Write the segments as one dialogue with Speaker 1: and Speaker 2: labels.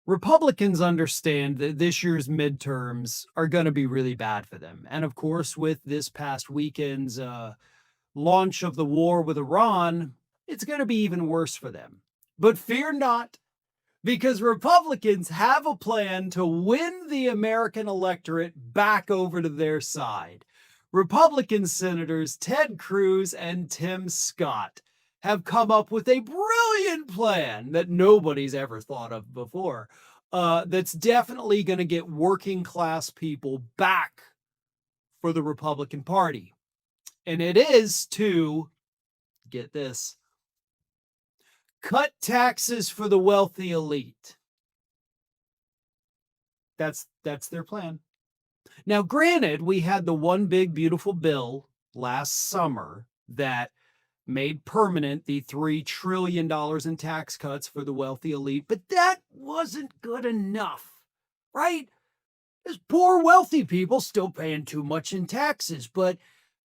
Speaker 1: Republicans understand that this year's midterms are going to be really bad for them. And of course, with this past weekend's launch of the war with Iran, it's going to be even worse for them. But fear not, because Republicans have a plan to win the American electorate back over to their side. Republican Senators Ted Cruz and Tim Scott have come up with a brilliant plan that nobody's ever thought of before. That's definitely going to get working class people back for the Republican Party. And it is to, get this, cut taxes for the wealthy elite. That's their plan. Now, granted, we had the one big beautiful bill last summer that made permanent the $3 trillion in tax cuts for the wealthy elite, but that wasn't good enough, right? There's poor wealthy people still paying too much in taxes, but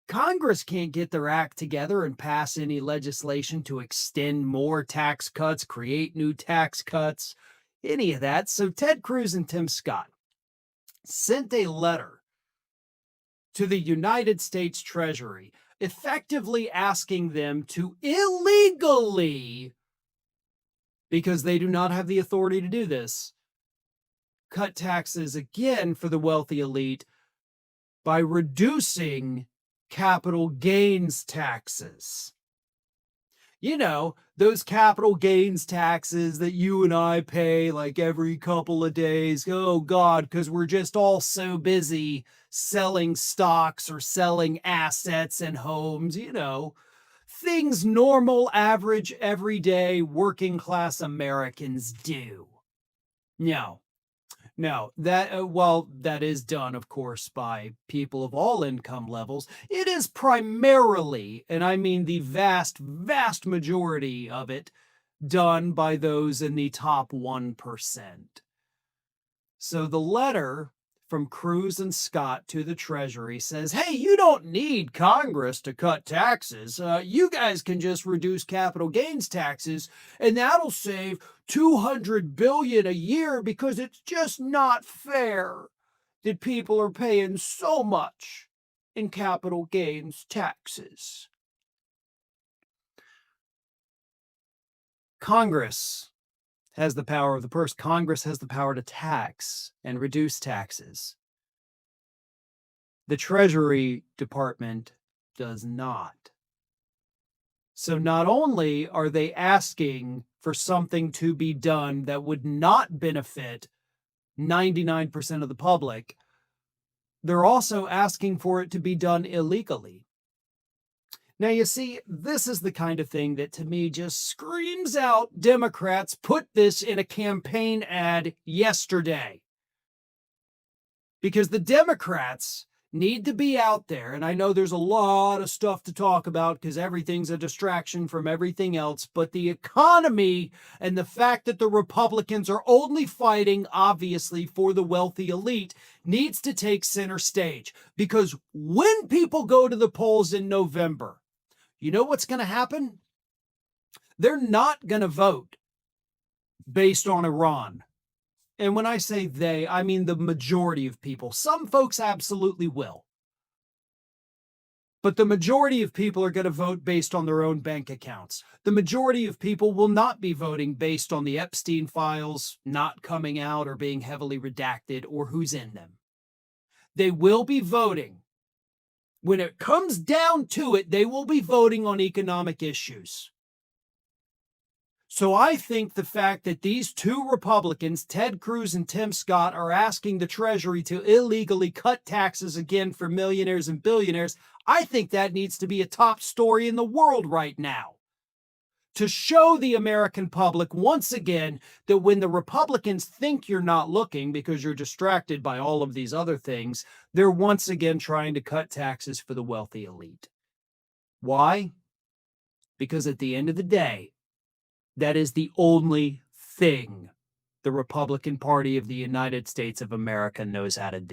Speaker 1: Congress can't get their act together and pass any legislation to extend more tax cuts, create new tax cuts, any of that. So Ted Cruz and Tim Scott sent a letter to the United States Treasury, effectively asking them to illegally, because they do not have the authority to do this, cut taxes again for the wealthy elite by reducing capital gains taxes. You know, those capital gains taxes that you and I pay like every couple of days. Oh God, because we're just all so busy selling stocks or selling assets and homes, things normal, average, everyday working class Americans do. No, that is done, of course, by people of all income levels. It is primarily, and I mean the vast, vast majority of it, done by those in the top 1%. So the letter from Cruz and Scott to the Treasury says, hey, you don't need Congress to cut taxes. You guys can just reduce capital gains taxes, and that'll save $200 billion a year, because it's just not fair that people are paying so much in capital gains taxes. Congress has the power of the purse. Congress has the power to tax and reduce taxes. The Treasury Department does not. So not only are they asking for something to be done that would not benefit 99% of the public, they're also asking for it to be done illegally. Now, you see, this is the kind of thing that to me just screams out Democrats put this in a campaign ad yesterday. Because the Democrats need to be out there, and I know there's a lot of stuff to talk about because everything's a distraction from everything else, but the economy and the fact that the Republicans are only fighting, obviously, for the wealthy elite needs to take center stage. Because when people go to the polls in November, you know what's going to happen? They're not going to vote based on Iran. And when I say they, I mean the majority of people. Some folks absolutely will. But the majority of people are going to vote based on their own bank accounts. The majority of people will not be voting based on the Epstein files not coming out or being heavily redacted or who's in them. They will be voting. When it comes down to it, they will be voting on economic issues. So I think the fact that these two Republicans, Ted Cruz and Tim Scott, are asking the Treasury to illegally cut taxes again for millionaires and billionaires, I think that needs to be a top story in the world right now. To show the American public once again that when the Republicans think you're not looking because you're distracted by all of these other things, they're once again trying to cut taxes for the wealthy elite. Why? Because at the end of the day, that is the only thing the Republican Party of the United States of America knows how to do.